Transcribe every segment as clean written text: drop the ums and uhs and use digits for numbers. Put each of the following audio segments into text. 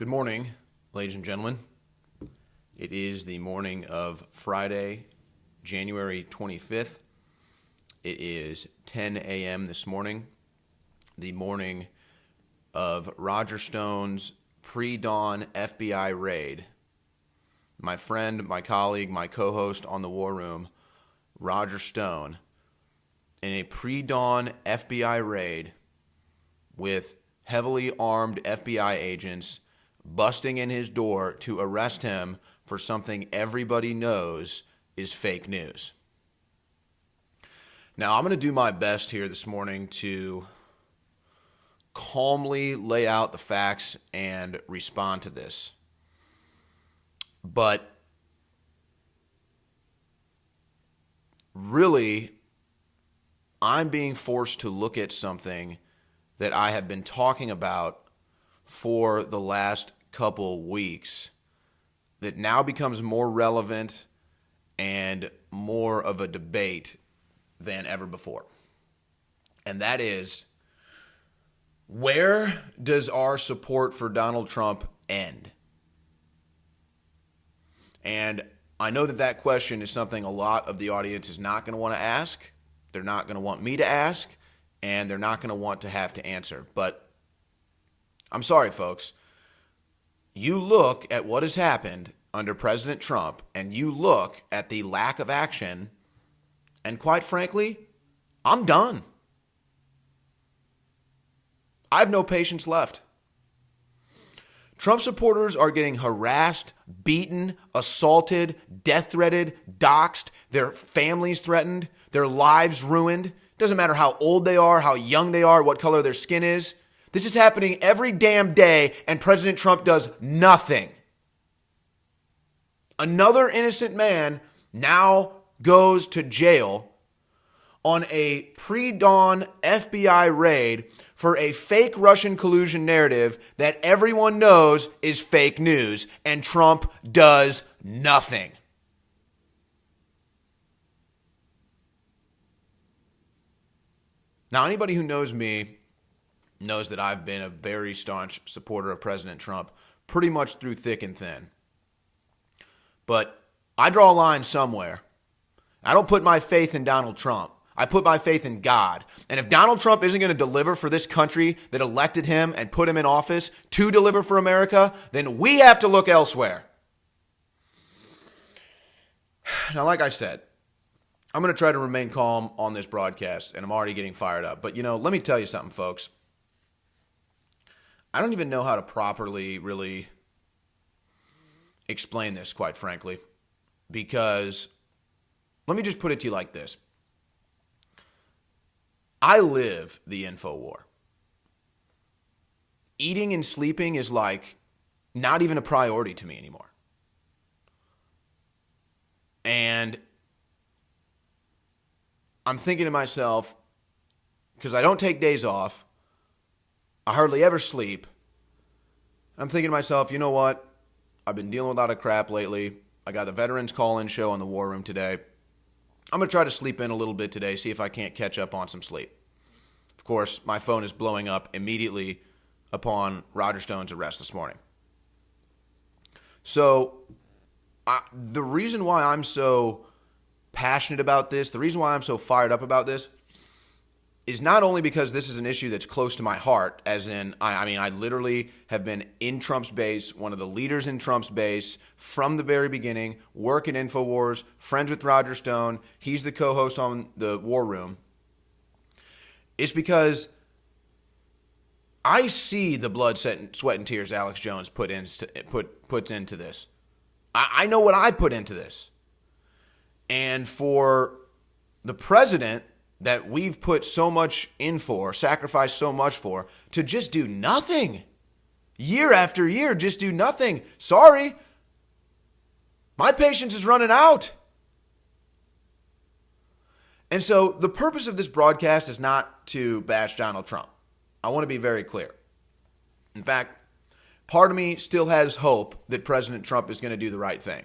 Good morning, ladies and gentlemen. It is the morning of Friday, January 25th. It is 10 a.m. this morning, the morning of Roger Stone's Predawn FBI raid. My friend, my colleague, my co-host on the War Room, Roger Stone, in a pre-dawn FBI raid with heavily armed FBI agents busting in his door to arrest him for something everybody knows is fake news. Now, I'm going to do my best here this morning to calmly lay out the facts and respond to this. But really, I'm being forced to look at something that I have been talking about for the last couple weeks that now becomes more relevant and more of a debate than ever before. And that is, where does our support for Donald Trump end? And I know that question is something a lot of the audience is not going to want to ask. They're not going to want me to ask, and they're not going to want to have to answer. But I'm sorry, folks. You look at what has happened under President Trump, and you look at the lack of action, and quite frankly, I'm done. I have no patience left. Trump supporters are getting harassed, beaten, assaulted, death-threatened, doxxed, their families threatened, their lives ruined. Doesn't matter how old they are, how young they are, what color their skin is. This is happening every damn day, and President Trump does nothing. Another innocent man now goes to jail on a pre-dawn FBI raid for a fake Russian collusion narrative that everyone knows is fake news, and Trump does nothing. Now, anybody who knows me knows that I've been a very staunch supporter of President Trump pretty much through thick and thin. But I draw a line somewhere. I don't put my faith in Donald Trump. I put my faith in God. And if Donald Trump isn't going to deliver for this country that elected him and put him in office to deliver for America, then we have to look elsewhere. Now, like I said, I'm going to try to remain calm on this broadcast, and I'm already getting fired up. But, let me tell you something, folks. I don't even know how to properly really explain this, quite frankly, because let me just put it to you like this. I live the info war. Eating and sleeping is like not even a priority to me anymore. And I'm thinking to myself, because I don't take days off, I hardly ever sleep. I'm thinking to myself, you know what? I've been dealing with a lot of crap lately. I got the Veterans Call-In show on the War Room today. I'm going to try to sleep in a little bit today, see if I can't catch up on some sleep. Of course, my phone is blowing up immediately upon Roger Stone's arrest this morning. So, the reason why I'm so passionate about this, the reason why I'm so fired up about this, is not only because this is an issue that's close to my heart, as in, I literally have been in Trump's base, one of the leaders in Trump's base from the very beginning, work at InfoWars, friends with Roger Stone, he's the co-host on the War Room. It's because I see the blood, sweat, and tears Alex Jones puts into this. I know what I put into this. And for the president that we've put so much in for, sacrificed so much for, to just do nothing. Year after year, just do nothing. Sorry. My patience is running out. And so the purpose of this broadcast is not to bash Donald Trump. I want to be very clear. In fact, part of me still has hope that President Trump is going to do the right thing.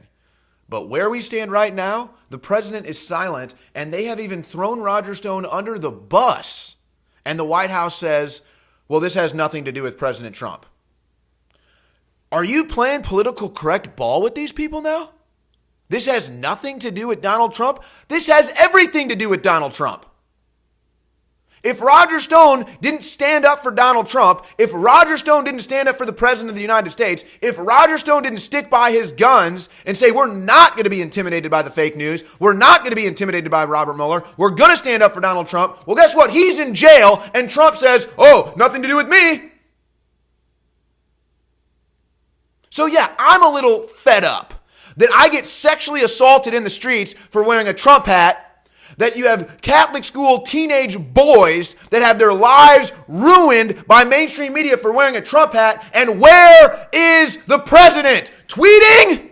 But where we stand right now, the president is silent, and they have even thrown Roger Stone under the bus. And the White House says, well, this has nothing to do with President Trump. Are you playing political correct ball with these people now? This has nothing to do with Donald Trump. This has everything to do with Donald Trump. If Roger Stone didn't stand up for Donald Trump, if Roger Stone didn't stand up for the President of the United States, if Roger Stone didn't stick by his guns and say, we're not going to be intimidated by the fake news, we're not going to be intimidated by Robert Mueller, we're going to stand up for Donald Trump, well, guess what? He's in jail, and Trump says, oh, nothing to do with me. So yeah, I'm a little fed up that I get sexually assaulted in the streets for wearing a Trump hat, that you have Catholic school teenage boys that have their lives ruined by mainstream media for wearing a Trump hat, and where is the president? Tweeting?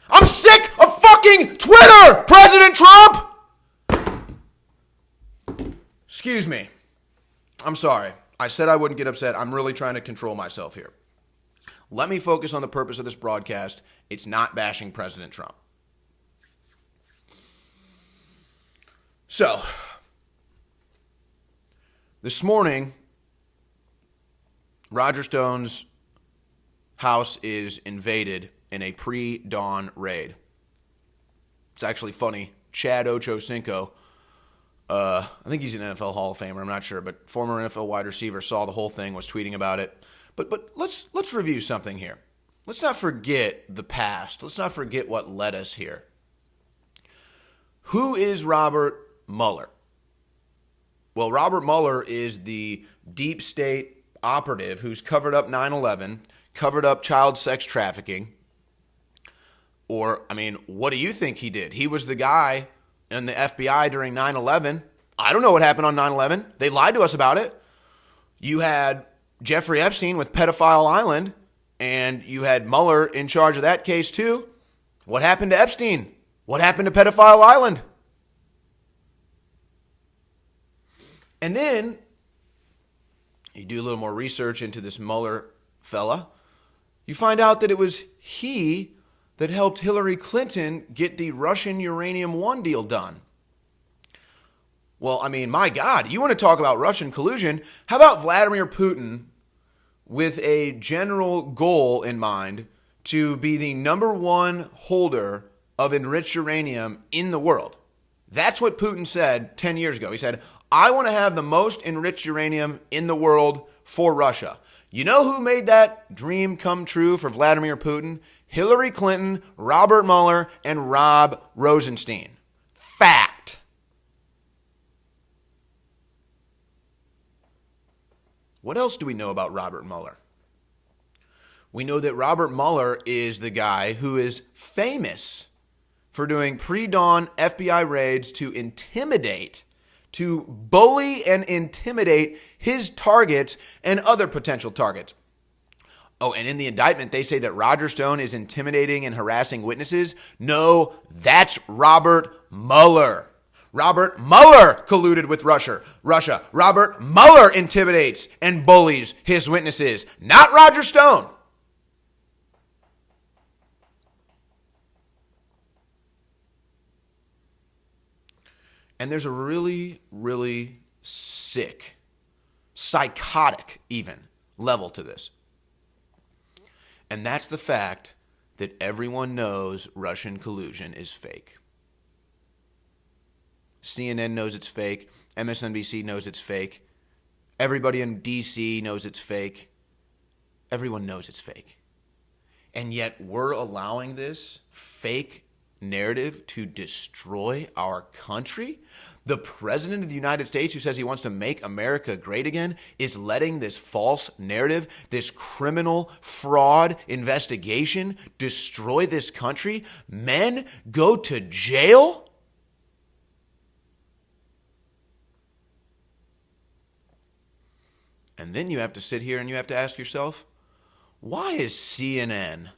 I'm sick of fucking Twitter, President Trump! Excuse me. I'm sorry. I said I wouldn't get upset. I'm really trying to control myself here. Let me focus on the purpose of this broadcast. It's not bashing President Trump. So, this morning, Roger Stone's house is invaded in a pre-dawn raid. It's actually funny. Chad Ochocinco, I think he's an NFL Hall of Famer, I'm not sure, but former NFL wide receiver, saw the whole thing, was tweeting about it. But let's review something here. Let's not forget the past. Let's not forget what led us here. Who is Robert Mueller? Well, Robert Mueller is the deep state operative who's covered up 9/11, covered up child sex trafficking. Or, I mean, what do you think he did? He was the guy in the FBI during 9/11. I don't know what happened on 9/11. They lied to us about it. You had Jeffrey Epstein with Pedophile Island, and you had Mueller in charge of that case too. What happened to Epstein? What happened to Pedophile Island? And then you do a little more research into this Mueller fella. You find out that it was he that helped Hillary Clinton get the Russian Uranium One deal done. Well, I mean, my God, you want to talk about Russian collusion? How about Vladimir Putin with a general goal in mind to be the number one holder of enriched uranium in the world? That's what Putin said 10 years ago. He said, I want to have the most enriched uranium in the world for Russia. You know who made that dream come true for Vladimir Putin? Hillary Clinton, Robert Mueller, and Rob Rosenstein. Fact. What else do we know about Robert Mueller? We know that Robert Mueller is the guy who is famous for doing pre-dawn FBI raids to intimidate, to bully and intimidate his targets and other potential targets. Oh, and in the indictment, they say that Roger Stone is intimidating and harassing witnesses. No, that's Robert Mueller. Robert Mueller colluded with Russia. Robert Mueller intimidates and bullies his witnesses, not Roger Stone. And there's a really, really sick, psychotic even level to this. And that's the fact that everyone knows Russian collusion is fake. CNN knows it's fake. MSNBC knows it's fake. Everybody in DC knows it's fake. Everyone knows it's fake. And yet we're allowing this fake narrative to destroy our country? The President of the United States, who says he wants to make America great again, is letting this false narrative, this criminal fraud investigation destroy this country? Men go to jail? And then you have to sit here and you have to ask yourself, why is CNN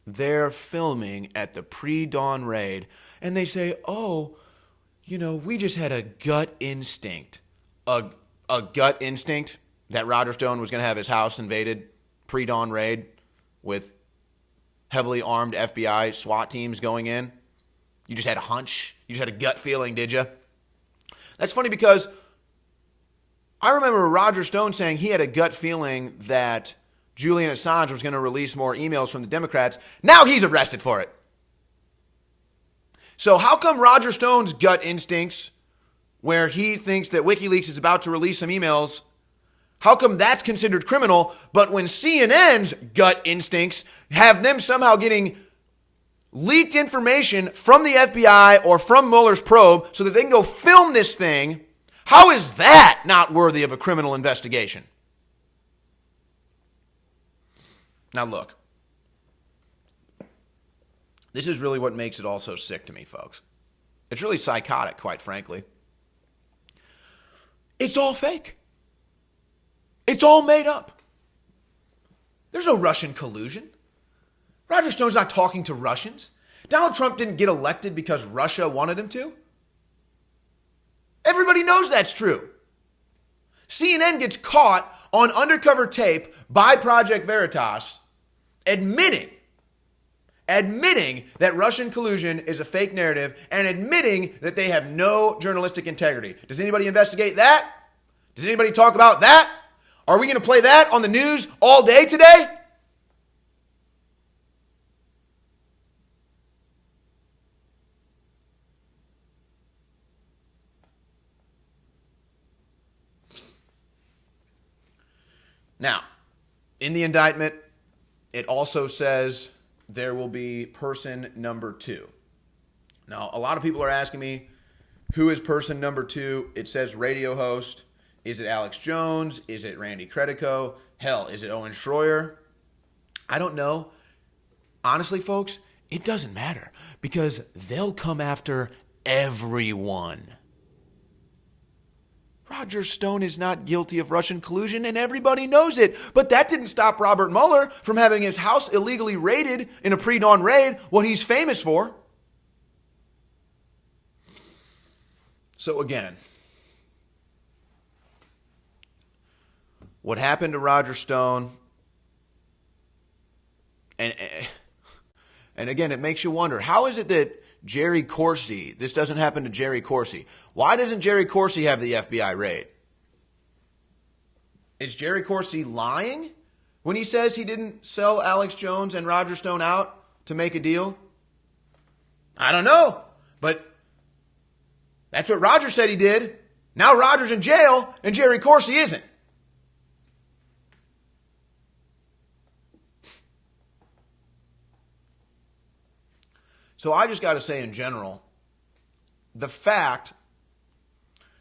there filming at the pre-dawn raid, and they say, oh, you know, we just had a gut instinct. A gut instinct that Roger Stone was going to have his house invaded pre-dawn raid with heavily armed FBI SWAT teams going in? You just had a hunch? You just had a gut feeling, did you? That's funny because I remember Roger Stone saying he had a gut feeling that Julian Assange was going to release more emails from the Democrats. Now he's arrested for it. So how come Roger Stone's gut instincts, where he thinks that WikiLeaks is about to release some emails, how come that's considered criminal, but when CNN's gut instincts have them somehow getting leaked information from the FBI or from Mueller's probe so that they can go film this thing, how is that not worthy of a criminal investigation? Now look, this is really what makes it all so sick to me, folks. It's really psychotic, quite frankly. It's all fake. It's all made up. There's no Russian collusion. Roger Stone's not talking to Russians. Donald Trump didn't get elected because Russia wanted him to. Everybody knows that's true. CNN gets caught on undercover tape by Project Veritas admitting that Russian collusion is a fake narrative and admitting that they have no journalistic integrity. Does anybody investigate that? Does anybody talk about that? Are we going to play that on the news all day today? Now, in the indictment, it also says there will be person number 2. Now, a lot of people are asking me, who is person number 2? It says radio host. Is it Alex Jones? Is it Randy Credico? Hell, is it Owen Shroyer? I don't know. Honestly, folks, it doesn't matter because they'll come after everyone. Roger Stone is not guilty of Russian collusion, and everybody knows it. But that didn't stop Robert Mueller from having his house illegally raided in a pre-dawn raid, what he's famous for. So again, what happened to Roger Stone, and again, it makes you wonder, how is it that Jerry Corsi, this doesn't happen to Jerry Corsi? Why doesn't Jerry Corsi have the FBI raid? Is Jerry Corsi lying when he says he didn't sell Alex Jones and Roger Stone out to make a deal? I don't know, but that's what Roger said he did. Now Roger's in jail and Jerry Corsi isn't. So I just got to say in general, the fact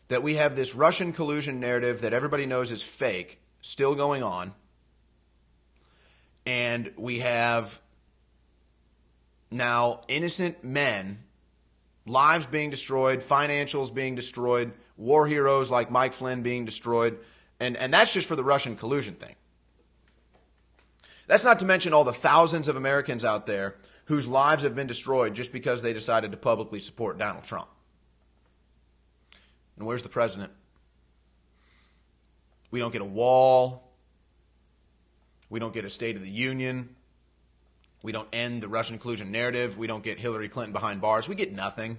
that we have this Russian collusion narrative that everybody knows is fake still going on, and we have now innocent men, lives being destroyed, financials being destroyed, war heroes like Mike Flynn being destroyed, and that's just for the Russian collusion thing. That's not to mention all the thousands of Americans out there whose lives have been destroyed just because they decided to publicly support Donald Trump. And where's the president? We don't get a wall. We don't get a State of the Union. We don't end the Russian collusion narrative. We don't get Hillary Clinton behind bars. We get nothing.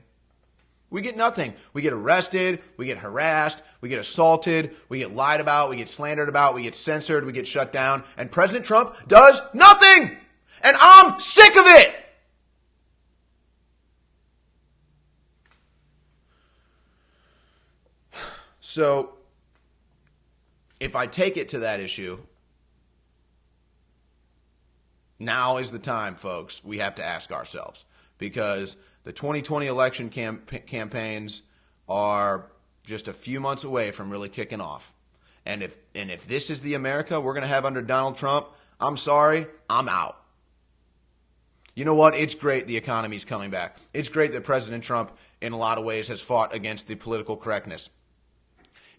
We get nothing. We get arrested. We get harassed. We get assaulted. We get lied about. We get slandered about. We get censored. We get shut down. And President Trump does nothing. And I'm sick of it. So, if I take it to that issue, now is the time, folks, we have to ask ourselves. Because the 2020 election campaigns are just a few months away from really kicking off. And if this is the America we're going to have under Donald Trump, I'm sorry, I'm out. You know what? It's great the economy's coming back. It's great that President Trump, in a lot of ways, has fought against the political correctness.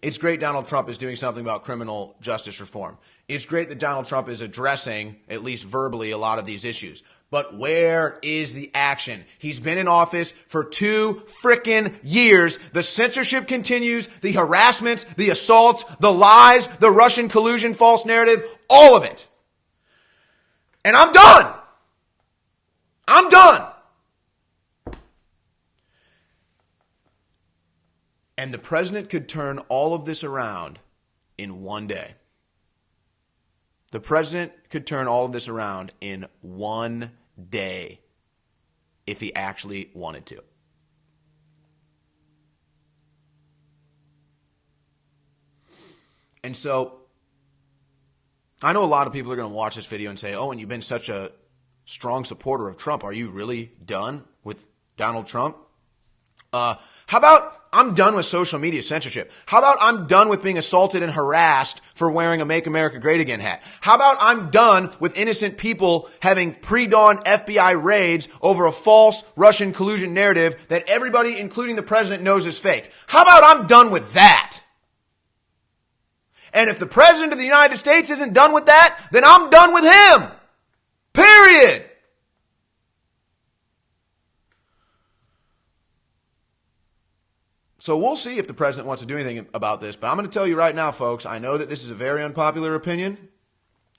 It's great Donald Trump is doing something about criminal justice reform. It's great that Donald Trump is addressing, at least verbally, a lot of these issues. But where is the action? He's been in office for 2 frickin' years. The censorship continues, the harassments, the assaults, the lies, the Russian collusion false narrative, all of it. And I'm done. I'm done. And the president could turn all of this around in one day. The president could turn all of this around in one day if he actually wanted to. And so I know a lot of people are going to watch this video and say, oh, and you've been such a strong supporter of Trump. Are you really done with Donald Trump? How about I'm done with social media censorship? How about I'm done with being assaulted and harassed for wearing a Make America Great Again hat? How about I'm done with innocent people having pre-dawn FBI raids over a false Russian collusion narrative that everybody, including the president, knows is fake? How about I'm done with that? And if the president of the United States isn't done with that, then I'm done with him. Period. So we'll see if the president wants to do anything about this. But I'm going to tell you right now, folks, I know that this is a very unpopular opinion.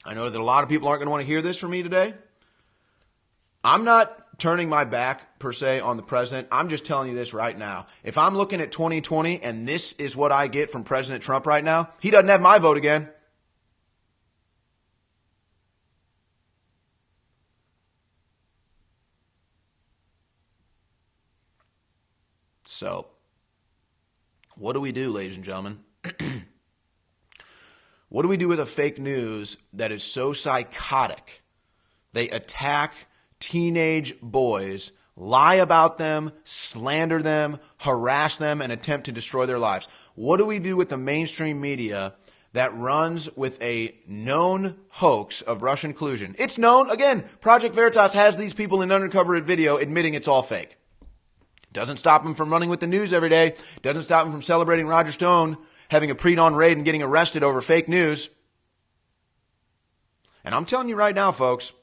I know that a lot of people aren't going to want to hear this from me today. I'm not turning my back, per se, on the president. I'm just telling you this right now. If I'm looking at 2020 and this is what I get from President Trump right now, he doesn't have my vote again. So, what do we do, ladies and gentlemen? What do we do with a fake news that is so psychotic? They attack teenage boys, lie about them, slander them, harass them, and attempt to destroy their lives. What do we do with the mainstream media that runs with a known hoax of Russian collusion? It's known. Again, Project Veritas has these people in undercover video admitting it's all fake. Doesn't stop them from running with the news every day. Doesn't stop them from celebrating Roger Stone having a pre-dawn raid and getting arrested over fake news. And I'm telling you right now, folks,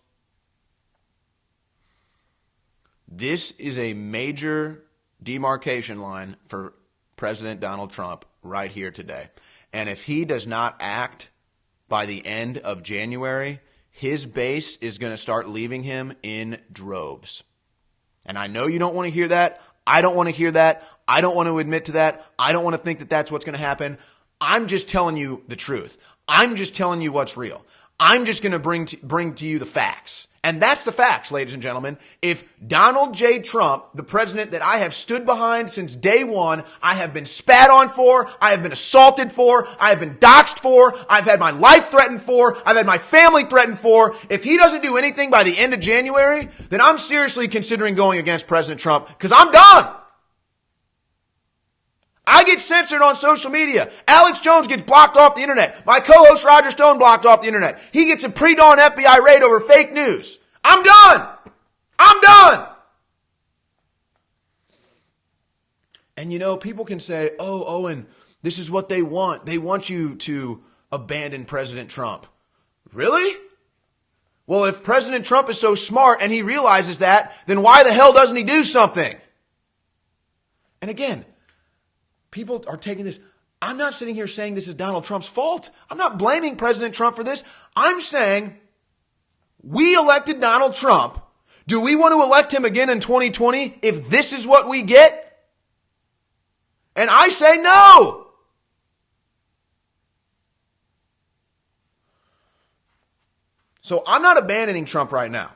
this is a major demarcation line for President Donald Trump right here today. And if he does not act by the end of January, his base is going to start leaving him in droves. And I know you don't want to hear that. I don't want to hear that. I don't want to admit to that. I don't want to think that that's what's going to happen. I'm just telling you the truth. I'm just telling you what's real. I'm just going to bring to you the facts. And that's the facts, ladies and gentlemen. If Donald J. Trump, the president that I have stood behind since day one, I have been spat on for, I have been assaulted for, I have been doxxed for, I've had my life threatened for, I've had my family threatened for. If he doesn't do anything by the end of January, then I'm seriously considering going against President Trump because I'm done. I get censored on social media. Alex Jones gets blocked off the internet. My co-host Roger Stone blocked off the internet. He gets a pre-dawn FBI raid over fake news. I'm done. I'm done. And you know, people can say, oh, Owen, this is what they want. They want you to abandon President Trump. Really? Well, if President Trump is so smart and he realizes that, then why the hell doesn't he do something? And again, people are taking this. I'm not sitting here saying this is Donald Trump's fault. I'm not blaming President Trump for this. I'm saying we elected Donald Trump. Do we want to elect him again in 2020 if this is what we get? And I say no. So I'm not abandoning Trump right now.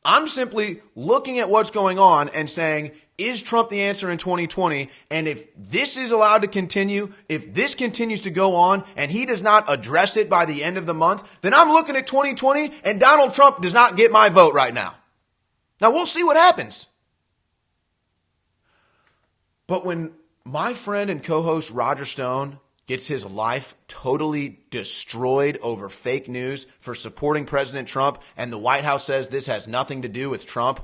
I'm simply looking at what's going on and saying, is Trump the answer in 2020? And if this is allowed to continue, if this continues to go on and he does not address it by the end of the month, then I'm looking at 2020 and Donald Trump does not get my vote right now. Now we'll see what happens. But when my friend and co-host Roger Stone gets his life totally destroyed over fake news for supporting President Trump, and the White House says this has nothing to do with Trump,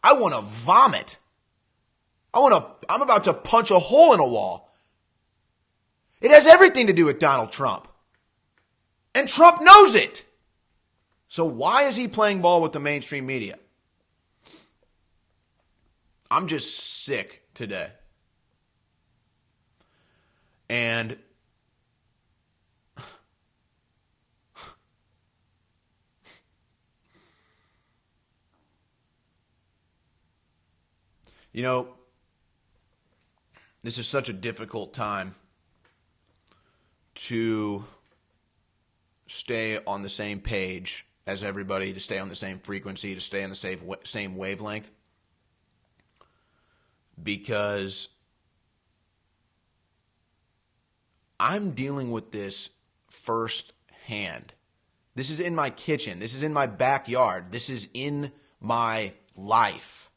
I want to vomit. I'm about to punch a hole in a wall. It has everything to do with Donald Trump. And Trump knows it. So why is he playing ball with the mainstream media? I'm just sick today. And you know, this is such a difficult time to stay on the same page as everybody, to stay on the same frequency, to stay on the same wavelength, because I'm dealing with this firsthand. This is in my kitchen. This is in my backyard. This is in my life.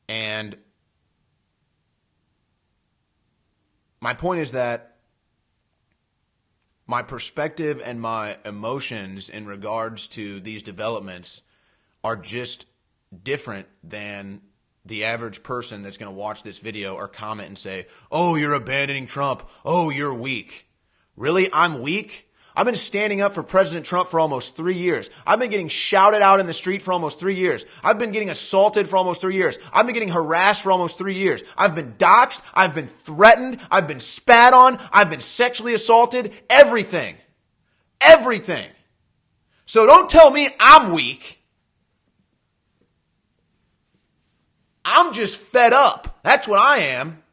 And my point is that my perspective and my emotions in regards to these developments are just different than the average person that's going to watch this video or comment and say, oh, you're abandoning Trump. Oh, you're weak. Really? I'm weak? I've been standing up for President Trump for almost 3 years. I've been getting shouted out in the street for almost 3 years. I've been getting assaulted for almost 3 years. I've been getting harassed for almost 3 years. I've been doxxed. I've been threatened. I've been spat on. I've been sexually assaulted. Everything. Everything. So don't tell me I'm weak. I'm just fed up. That's what I am.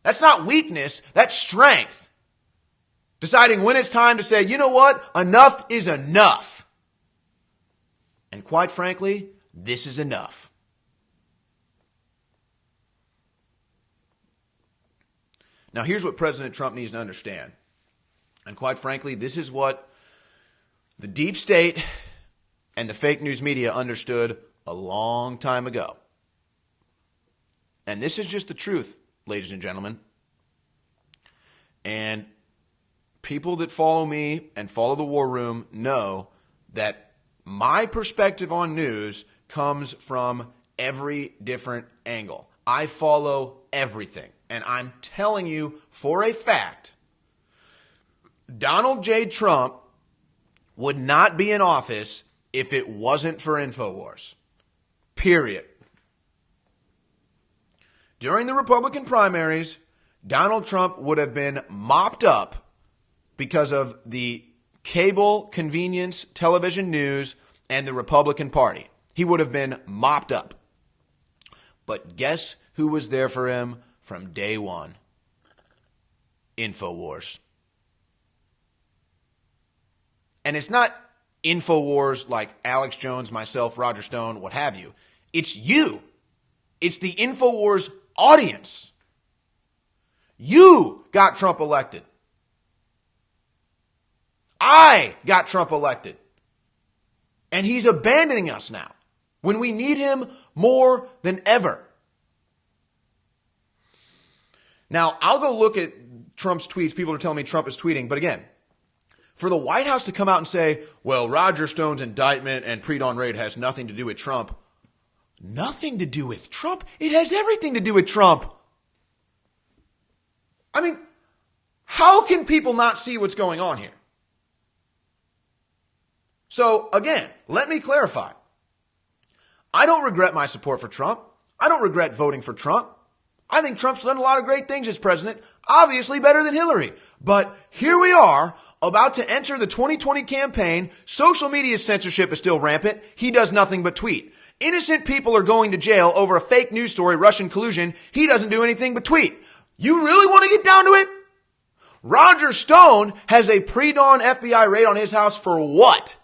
That's not weakness. That's strength. Deciding when it's time to say, you know what? Enough is enough. And quite frankly, this is enough. Now, here's what President Trump needs to understand. And quite frankly, this is what the deep state and the fake news media understood a long time ago. And this is just the truth, ladies and gentlemen. And people that follow me and follow the War Room know that my perspective on news comes from every different angle. I follow everything. And I'm telling you for a fact, Donald J. Trump would not be in office if it wasn't for InfoWars. Period. During the Republican primaries, Donald Trump would have been mopped up because of the cable convenience television news and the Republican Party. He would have been mopped up. But guess who was there for him from day one? InfoWars. And it's not InfoWars like Alex Jones, myself, Roger Stone, what have you. It's you. It's the InfoWars audience. You got Trump elected. I got Trump elected. And he's abandoning us now when we need him more than ever. Now, I'll go look at Trump's tweets. People are telling me Trump is tweeting. But again, for the White House to come out and say, well, Roger Stone's indictment and Predawn raid has nothing to do with Trump. Nothing to do with Trump? It has everything to do with Trump. I mean, how can people not see what's going on here? So, again, let me clarify. I don't regret my support for Trump. I don't regret voting for Trump. I think Trump's done a lot of great things as president, obviously better than Hillary. But here we are, about to enter the 2020 campaign. Social media censorship is still rampant. He does nothing but tweet. Innocent people are going to jail over a fake news story, Russian collusion. He doesn't do anything but tweet. You really want to get down to it? Roger Stone has a pre-dawn FBI raid on his house for what?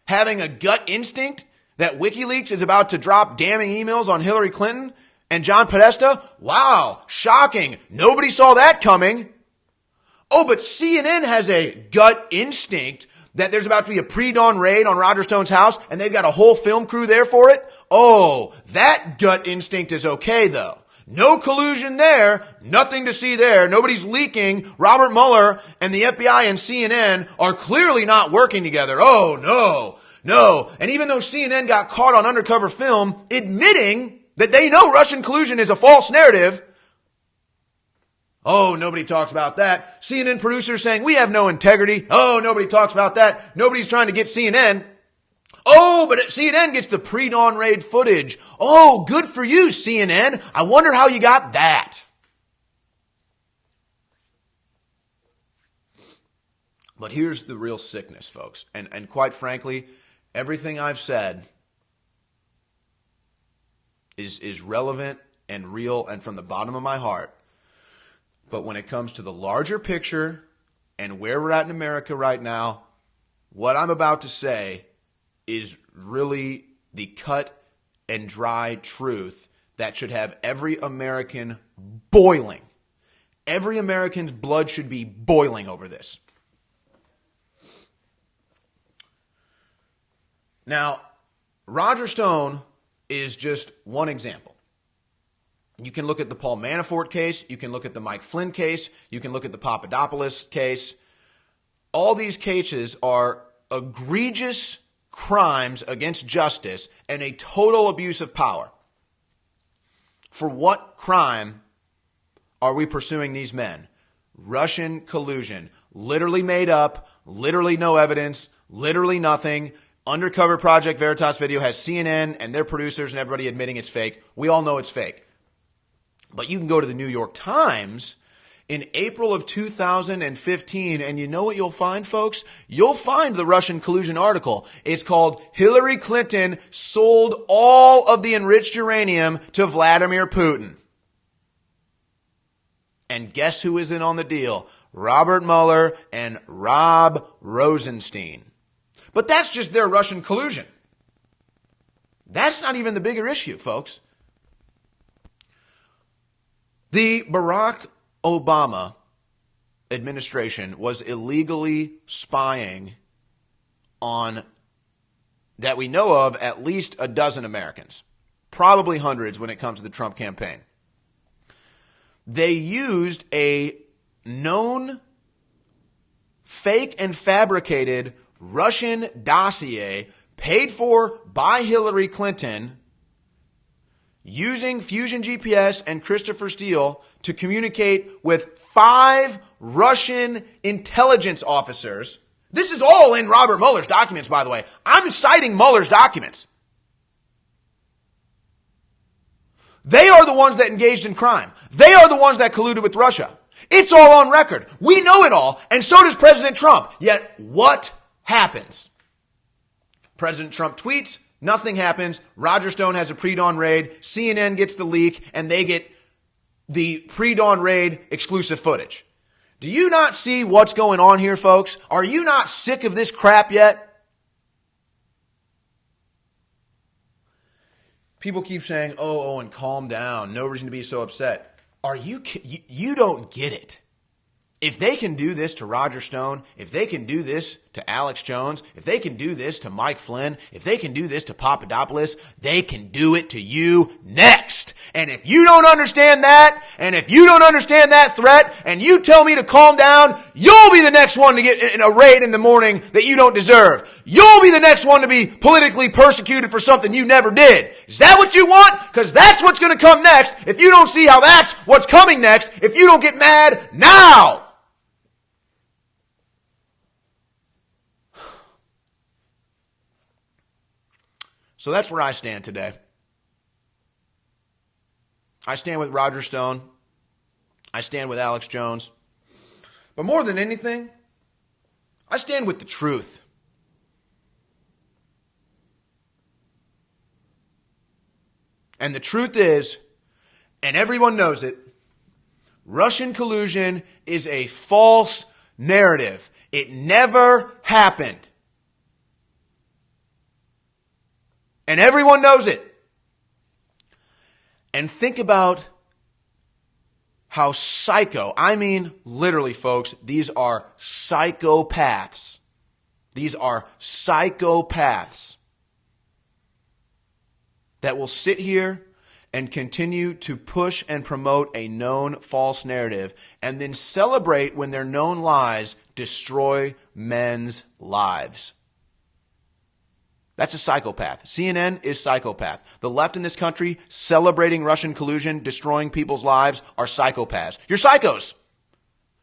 Having a gut instinct that WikiLeaks is about to drop damning emails on Hillary Clinton and John Podesta? Wow, shocking. Nobody saw that coming. Oh, but CNN has a gut instinct that there's about to be a pre-dawn raid on Roger Stone's house and they've got a whole film crew there for it? Oh, that gut instinct is okay though. No collusion there. Nothing to see there. Nobody's leaking. Robert Mueller and the FBI and CNN are clearly not working together. Oh, no. And even though CNN got caught on undercover film admitting that they know Russian collusion is a false narrative, oh, nobody talks about that. CNN producers saying we have no integrity. Oh, nobody talks about that. Nobody's trying to get CNN. Oh, but CNN gets the pre-dawn raid footage. Oh, good for you, CNN. I wonder how you got that. But here's the real sickness, folks. And quite frankly, everything I've said is relevant and real and from the bottom of my heart. But when it comes to the larger picture and where we're at in America right now, what I'm about to say is really the cut and dry truth that should have every American boiling. Every American's blood should be boiling over this. Now, Roger Stone is just one example. You can look at the Paul Manafort case. You can look at the Mike Flynn case. You can look at the Papadopoulos case. All these cases are egregious crimes against justice and a total abuse of power. For what crime are we pursuing these men? Russian collusion. Literally made up, literally no evidence, literally nothing. Undercover Project Veritas video has CNN and their producers and everybody admitting it's fake. We all know it's fake. But you can go to the New York Times in April of 2015, and you know what you'll find, folks? You'll find the Russian collusion article. It's called Hillary Clinton Sold All of the Enriched Uranium to Vladimir Putin. And guess who is in on the deal? Robert Mueller and Rob Rosenstein. But that's just their Russian collusion. That's not even the bigger issue, folks. The Barack Obama administration was illegally spying on, that we know of, at least a dozen Americans. Probably hundreds when it comes to the Trump campaign. They used a known fake and fabricated Russian dossier paid for by Hillary Clinton using Fusion GPS and Christopher Steele to communicate with 5 Russian intelligence officers. This is all in Robert Mueller's documents, by the way. I'm citing Mueller's documents. They are the ones that engaged in crime. They are the ones that colluded with Russia. It's all on record. We know it all, and so does President Trump. Yet, what happens? President Trump tweets, nothing happens. Roger Stone has a pre-dawn raid. CNN gets the leak, and they get the pre-dawn raid exclusive footage. Do you not see what's going on here, folks? Are you not sick of this crap yet? People keep saying, oh, Owen, calm down. No reason to be so upset. You don't get it. If they can do this to Roger Stone, if they can do this to Alex Jones, if they can do this to Mike Flynn, if they can do this to Papadopoulos, they can do it to you next. And if you don't understand that, and if you don't understand that threat, and you tell me to calm down, you'll be the next one to get in a raid in the morning that you don't deserve. You'll be the next one to be politically persecuted for something you never did. Is that what you want? Because that's what's going to come next. If you don't see how that's what's coming next, if you don't get mad now. So that's where I stand today. I stand with Roger Stone. I stand with Alex Jones. But more than anything, I stand with the truth. And the truth is, and everyone knows it, Russian collusion is a false narrative. It never happened. And everyone knows it. And think about how I mean literally, folks, these are psychopaths. These are psychopaths that will sit here and continue to push and promote a known false narrative and then celebrate when their known lies destroy men's lives. That's a psychopath. CNN is psychopath. The left in this country celebrating Russian collusion, destroying people's lives are psychopaths. You're psychos.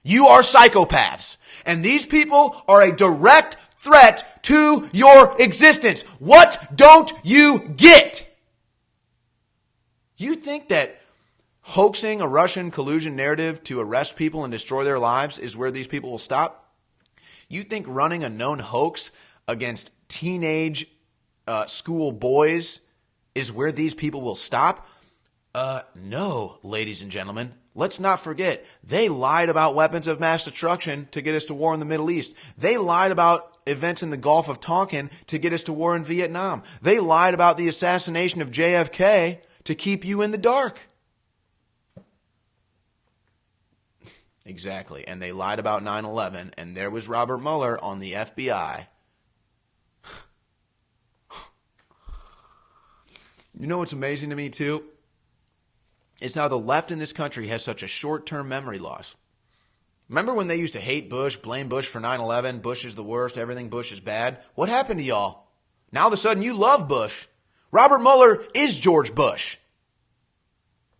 You are psychopaths. And these people are a direct threat to your existence. What don't you get? You think that hoaxing a Russian collusion narrative to arrest people and destroy their lives is where these people will stop? You think running a known hoax against teenage school boys is where these people will stop? No, ladies and gentlemen. Let's not forget, they lied about weapons of mass destruction to get us to war in the Middle East. They lied about events in the Gulf of Tonkin to get us to war in Vietnam. They lied about the assassination of JFK to keep you in the dark. Exactly. And they lied about 9/11, and there was Robert Mueller on the FBI. You know what's amazing to me, too? Is how the left in this country has such a short-term memory loss. Remember when they used to hate Bush, blame Bush for 9/11, Bush is the worst, everything Bush is bad? What happened to y'all? Now all of a sudden you love Bush. Robert Mueller is George Bush.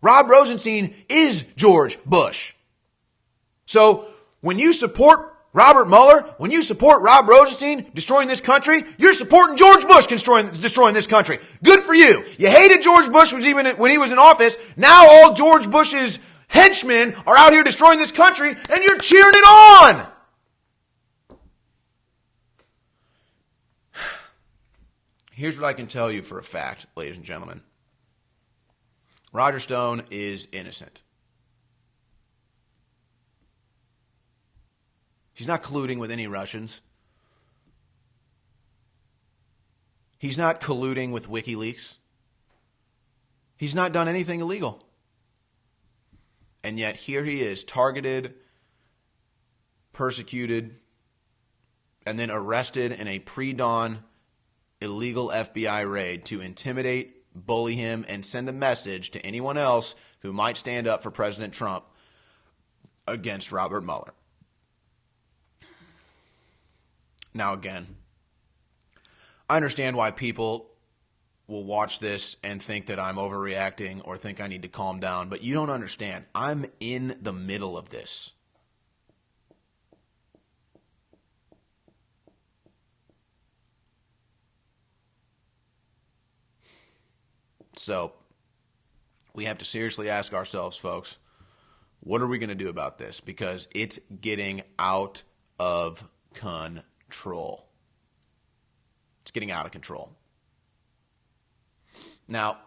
Rob Rosenstein is George Bush. So when you support Robert Mueller, when you support Rob Rosenstein destroying this country, you're supporting George Bush destroying this country. Good for you. You hated George Bush when he was in office. Now all George Bush's henchmen are out here destroying this country, and you're cheering it on. Here's what I can tell you for a fact, ladies and gentlemen. Roger Stone is innocent. He's not colluding with any Russians. He's not colluding with WikiLeaks. He's not done anything illegal. And yet here he is, targeted, persecuted, and then arrested in a pre-dawn illegal FBI raid to intimidate, bully him, and send a message to anyone else who might stand up for President Trump against Robert Mueller. Now again, I understand why people will watch this and think that I'm overreacting or think I need to calm down, but you don't understand. I'm in the middle of this. So, we have to seriously ask ourselves, folks, what are we going to do about this? Because it's getting out of control. It's getting out of control. Now,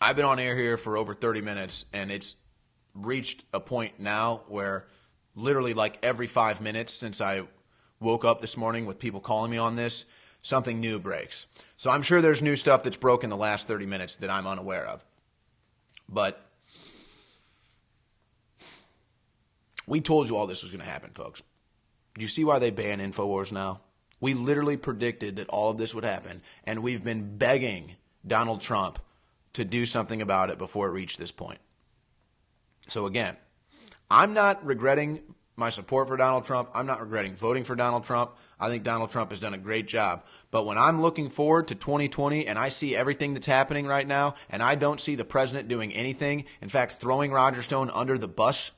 I've been on air here for over 30 minutes, and it's reached a point now where literally like every 5 minutes since I woke up this morning with people calling me on this, something new breaks. So I'm sure there's new stuff that's broken the last 30 minutes that I'm unaware of. But we told you all this was going to happen, folks. Do you see why they ban InfoWars now? We literally predicted that all of this would happen, and we've been begging Donald Trump to do something about it before it reached this point. So again, I'm not regretting my support for Donald Trump. I'm not regretting voting for Donald Trump. I think Donald Trump has done a great job. But when I'm looking forward to 2020 and I see everything that's happening right now, and I don't see the president doing anything, in fact, throwing Roger Stone under the bus,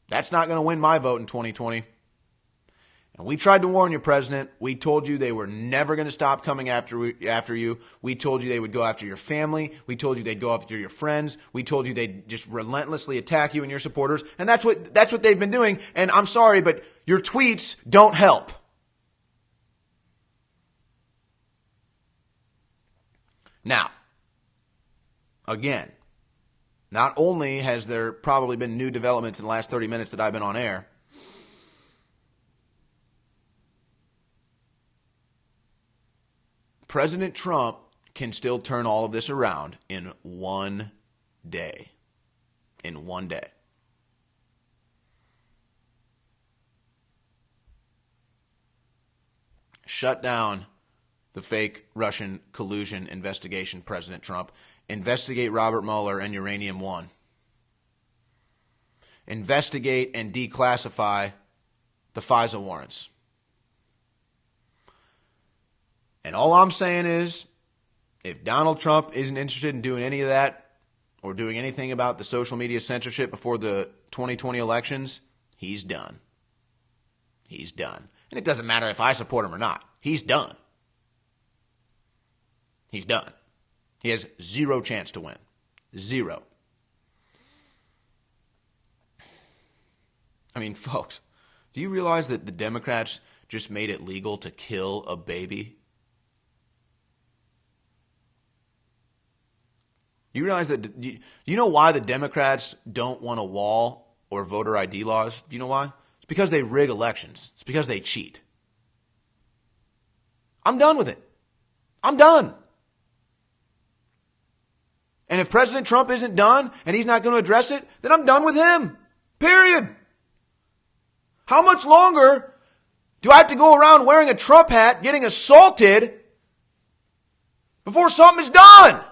that's not going to win my vote in 2020. And we tried to warn you, President. We told you they were never going to stop coming after you. We told you they would go after your family. We told you they'd go after your friends. We told you they'd just relentlessly attack you and your supporters. And that's what they've been doing. And I'm sorry, but your tweets don't help. Now, again, not only has there probably been new developments in the last 30 minutes that I've been on air, President Trump can still turn all of this around in one day. In one day. Shut down the fake Russian collusion investigation, President Trump. Investigate Robert Mueller and Uranium One. Investigate and declassify the FISA warrants. And all I'm saying is, if Donald Trump isn't interested in doing any of that or doing anything about the social media censorship before the 2020 elections, he's done. He's done. And it doesn't matter if I support him or not. He's done. He's done. He has zero chance to win. Zero. I mean, folks, do you realize that the Democrats just made it legal to kill a baby? You realize that? Do you know why the Democrats don't want a wall or voter ID laws? Do you know why? It's because they rig elections. It's because they cheat. I'm done with it. I'm done. And if President Trump isn't done and he's not going to address it, then I'm done with him. Period. How much longer do I have to go around wearing a Trump hat, getting assaulted before something is done?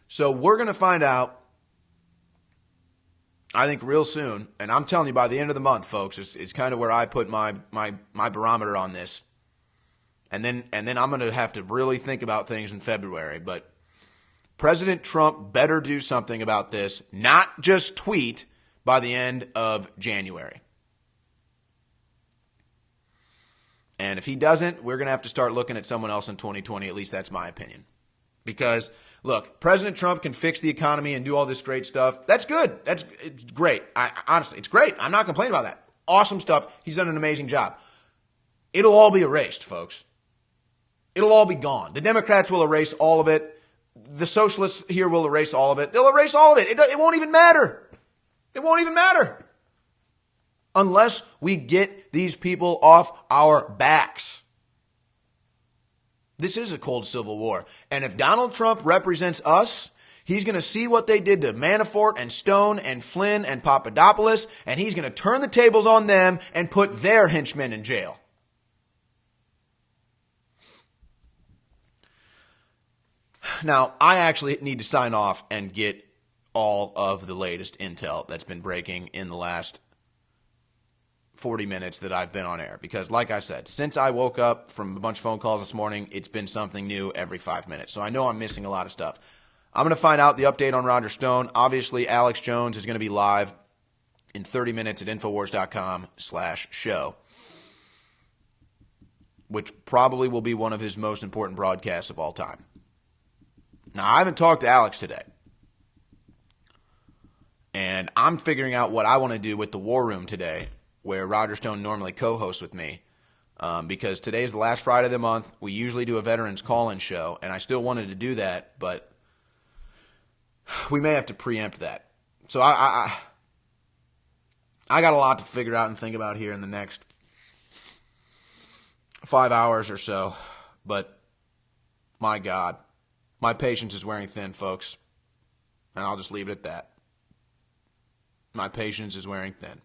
So we're going to find out, I think, real soon. And I'm telling you, by the end of the month, folks, is kind of where I put my barometer on this. And then I'm going to have to really think about things in February. But President Trump better do something about this, not just tweet, by the end of January. And if he doesn't, we're going to have to start looking at someone else in 2020. At least that's my opinion. Because, look, President Trump can fix the economy and do all this great stuff. That's good. It's great. Honestly, it's great. I'm not complaining about that. Awesome stuff. He's done an amazing job. It'll all be erased, folks. It'll all be gone. The Democrats will erase all of it. The socialists here will erase all of it. They'll erase all of it. It won't even matter. It won't even matter. Unless we get these people off our backs. This is a cold civil war. And if Donald Trump represents us, he's going to see what they did to Manafort and Stone and Flynn and Papadopoulos, and he's going to turn the tables on them and put their henchmen in jail. Now, I actually need to sign off and get all of the latest intel that's been breaking in the last 40 minutes that I've been on air. Because, like I said, since I woke up from a bunch of phone calls this morning, it's been something new every 5 minutes. So I know I'm missing a lot of stuff. I'm going to find out the update on Roger Stone. Obviously, Alex Jones is going to be live in 30 minutes at InfoWars.com/show, which probably will be one of his most important broadcasts of all time. Now, I haven't talked to Alex today. And I'm figuring out what I want to do with the War Room today, where Roger Stone normally co-hosts with me, because today is the last Friday of the month. We usually do a Veterans Call-In show, and I still wanted to do that, but we may have to preempt that. So I got a lot to figure out and think about here in the next 5 hours or so, but my God, my patience is wearing thin, folks, and I'll just leave it at that. My patience is wearing thin.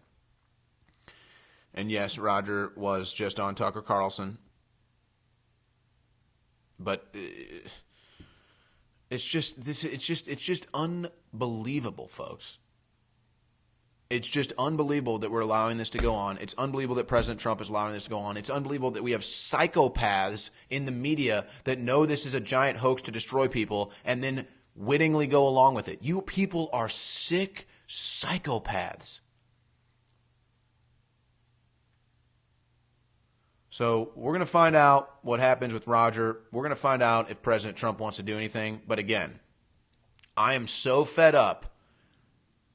And yes, Roger was just on Tucker Carlson. But it's just unbelievable, folks. It's just unbelievable that we're allowing this to go on. It's unbelievable that President Trump is allowing this to go on. It's unbelievable that we have psychopaths in the media that know this is a giant hoax to destroy people and then wittingly go along with it. You people are sick psychopaths. So we're going to find out what happens with Roger. We're going to find out if President Trump wants to do anything. But again, I am so fed up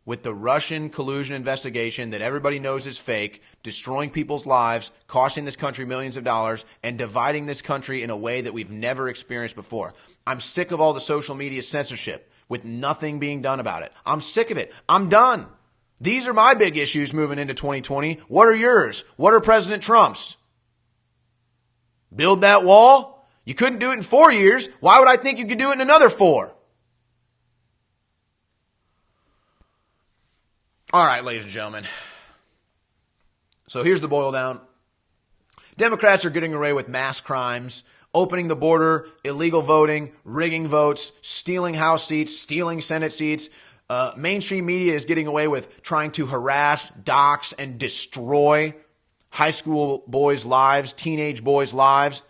with the Russian collusion investigation that everybody knows is fake, destroying people's lives, costing this country millions of dollars, and dividing this country in a way that we've never experienced before. I'm sick of all the social media censorship with nothing being done about it. I'm sick of it. I'm done. These are my big issues moving into 2020. What are yours? What are President Trump's? Build that wall? You couldn't do it in 4 years. Why would I think you could do it in another 4? All right, ladies and gentlemen. So here's the boil down. Democrats are getting away with mass crimes, opening the border, illegal voting, rigging votes, stealing House seats, stealing Senate seats. Mainstream media is getting away with trying to harass, dox, and destroy high school boys' lives, teenage boys' lives.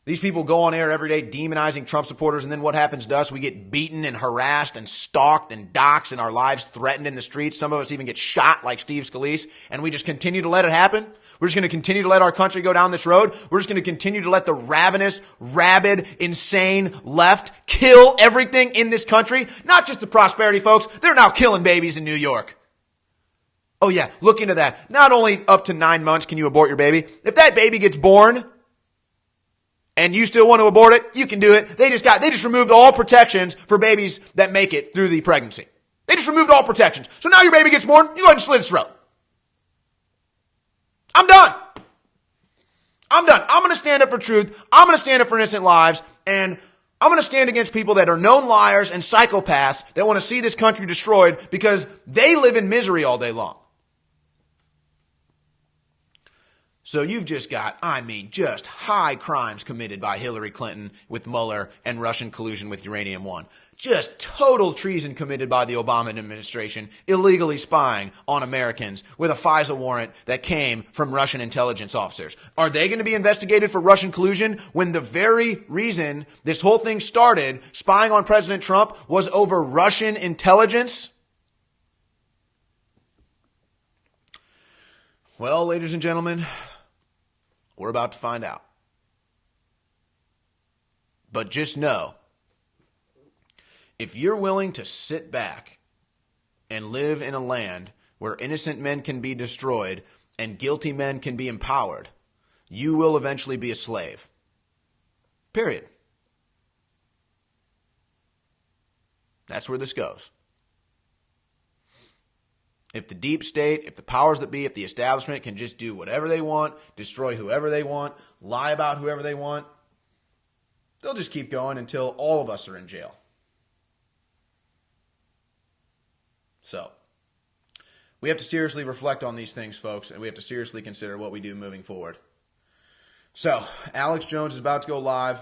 These people go on air every day demonizing Trump supporters, and then what happens to us? We get beaten and harassed and stalked and doxxed and our lives threatened in the streets. Some of us even get shot like Steve Scalise, and we just continue to let it happen? We're just going to continue to let our country go down this road? We're just going to continue to let the ravenous, rabid, insane left kill everything in this country? Not just the prosperity folks. They're now killing babies in New York. Oh yeah, look into that. Not only up to 9 months can you abort your baby. If that baby gets born and you still want to abort it, you can do it. They just removed all protections for babies that make it through the pregnancy. They just removed all protections. So now your baby gets born, you go ahead and slit its throat. I'm done. I'm going to stand up for truth. I'm going to stand up for innocent lives, and I'm going to stand against people that are known liars and psychopaths that want to see this country destroyed because they live in misery all day long. So you've just got, just high crimes committed by Hillary Clinton with Mueller and Russian collusion with Uranium One. Just total treason committed by the Obama administration, illegally spying on Americans with a FISA warrant that came from Russian intelligence officers. Are they going to be investigated for Russian collusion when the very reason this whole thing started, spying on President Trump, was over Russian intelligence? Well, ladies and gentlemen, we're about to find out. But just know, if you're willing to sit back and live in a land where innocent men can be destroyed and guilty men can be empowered, you will eventually be a slave. Period. That's where this goes. If the deep state, if the powers that be, if the establishment can just do whatever they want, destroy whoever they want, lie about whoever they want, they'll just keep going until all of us are in jail. So, we have to seriously reflect on these things, folks, and we have to seriously consider what we do moving forward. So, Alex Jones is about to go live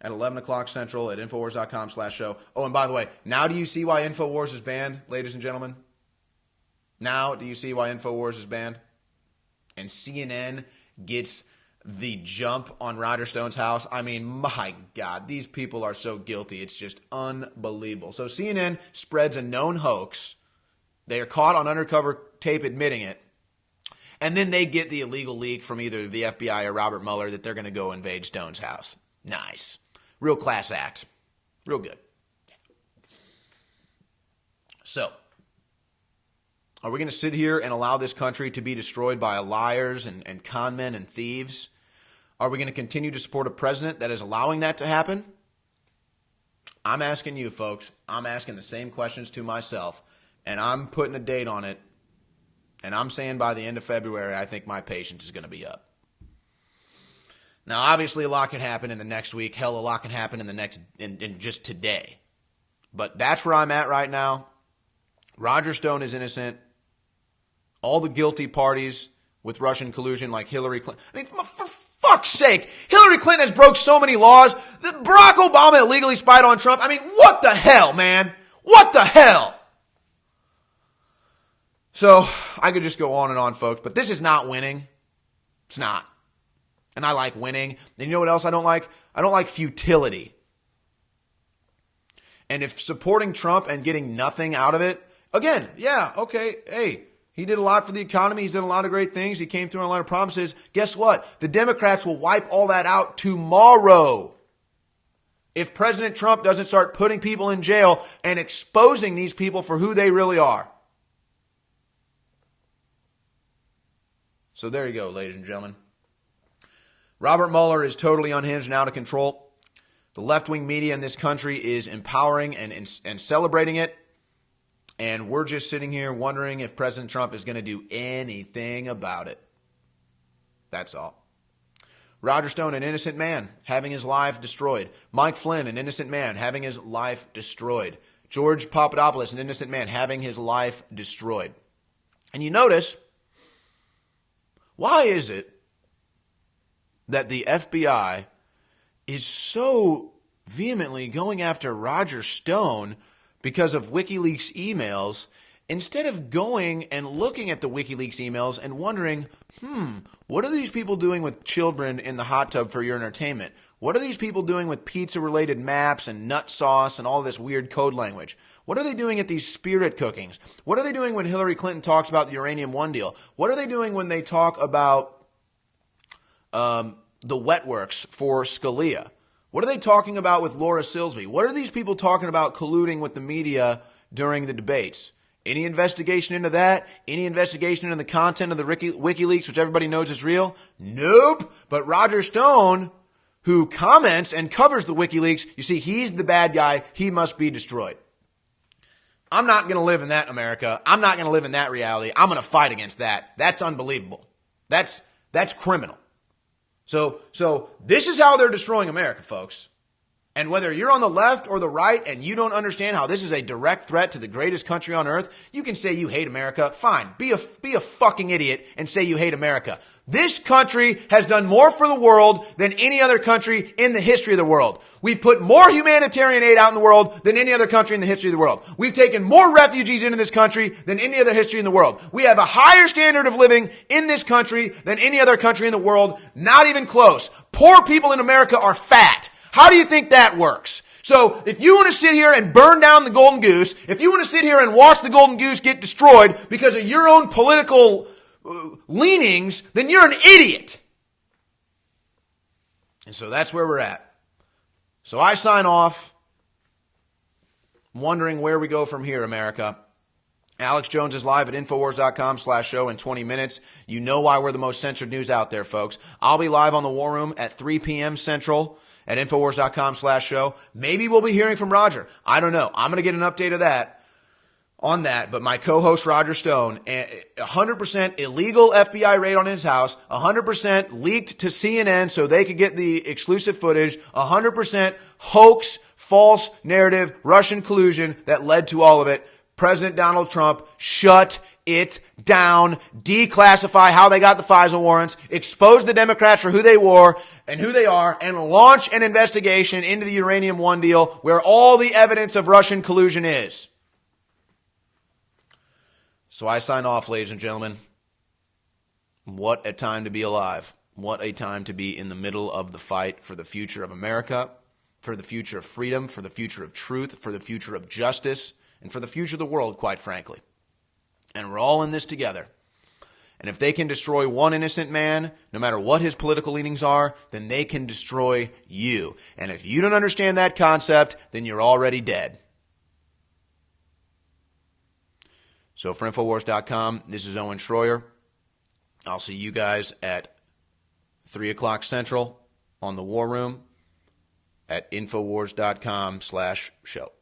at 11 o'clock Central at Infowars.com/show. Oh, and by the way, now do you see why Infowars is banned, ladies and gentlemen? Now do you see why Infowars is banned? And CNN gets the jump on Roger Stone's house. My God, these people are so guilty. It's just unbelievable. So CNN spreads a known hoax. They are caught on undercover tape admitting it. And then they get the illegal leak from either the FBI or Robert Mueller that they're going to go invade Stone's house. Nice. Real class act. Real good. So, are we going to sit here and allow this country to be destroyed by liars and con men and thieves? Are we going to continue to support a president that is allowing that to happen? I'm asking you, folks. I'm asking the same questions to myself, and I'm putting a date on it, and I'm saying by the end of February, I think my patience is going to be up. Now, obviously, a lot can happen in the next week. Hell, a lot can happen in just today. But that's where I'm at right now. Roger Stone is innocent. All the guilty parties with Russian collusion, like Hillary Clinton. For fuck's sake, Hillary Clinton has broke so many laws. Barack Obama illegally spied on Trump. What the hell, man? What the hell? So, I could just go on and on, folks, but this is not winning. It's not. And I like winning. And you know what else I don't like? I don't like futility. And if supporting Trump and getting nothing out of it, again, yeah, okay, hey, he did a lot for the economy. He's done a lot of great things. He came through on a lot of promises. Guess what? The Democrats will wipe all that out tomorrow. If President Trump doesn't start putting people in jail and exposing these people for who they really are. So there you go, ladies and gentlemen. Robert Mueller is totally unhinged and out of control. The left-wing media in this country is empowering and celebrating it. And we're just sitting here wondering if President Trump is going to do anything about it. That's all. Roger Stone, an innocent man, having his life destroyed. Mike Flynn, an innocent man, having his life destroyed. George Papadopoulos, an innocent man, having his life destroyed. And you notice, why is it that the FBI is so vehemently going after Roger Stone because of WikiLeaks emails, instead of going and looking at the WikiLeaks emails and wondering, what are these people doing with children in the hot tub for your entertainment? What are these people doing with pizza-related maps and nut sauce and all this weird code language? What are they doing at these spirit cookings? What are they doing when Hillary Clinton talks about the Uranium One deal? What are they doing when they talk about the wet works for Scalia? What are they talking about with Laura Silsby? What are these people talking about colluding with the media during the debates? Any investigation into that? Any investigation into the content of the WikiLeaks, which everybody knows is real? Nope. But Roger Stone, who comments and covers the WikiLeaks, you see, he's the bad guy. He must be destroyed. I'm not going to live in that America. I'm not going to live in that reality. I'm going to fight against that. That's unbelievable. That's criminal. So this is how they're destroying America, folks. And whether you're on the left or the right and you don't understand how this is a direct threat to the greatest country on earth, you can say you hate America. Fine. Be a fucking idiot and say you hate America. This country has done more for the world than any other country in the history of the world. We've put more humanitarian aid out in the world than any other country in the history of the world. We've taken more refugees into this country than any other history in the world. We have a higher standard of living in this country than any other country in the world. Not even close. Poor people in America are fat. How do you think that works? So if you want to sit here and burn down the golden goose, if you want to sit here and watch the golden goose get destroyed because of your own political leanings, then you're an idiot. And so that's where we're at. So I sign off, wondering where we go from here, America. Alex Jones is live at InfoWars.com/show in 20 minutes. You know why we're the most censored news out there, folks. I'll be live on the War Room at 3 p.m. Central at InfoWars.com/show. Maybe we'll be hearing from Roger. I don't know. I'm going to get an update of that on that. But my co-host Roger Stone, 100% illegal FBI raid on his house, 100% leaked to CNN so they could get the exclusive footage, 100% hoax, false narrative, Russian collusion that led to all of it. President Donald Trump, shut it down, declassify how they got the FISA warrants, expose the Democrats for who they were and who they are, and launch an investigation into the Uranium One deal where all the evidence of Russian collusion is. So I sign off, ladies and gentlemen. What a time to be alive. What a time to be in the middle of the fight for the future of America, for the future of freedom, for the future of truth, for the future of justice, and for the future of the world, quite frankly. And we're all in this together. And if they can destroy one innocent man, no matter what his political leanings are, then they can destroy you. And if you don't understand that concept, then you're already dead. So for InfoWars.com, this is Owen Shroyer. I'll see you guys at 3 o'clock Central on the War Room at InfoWars.com/show.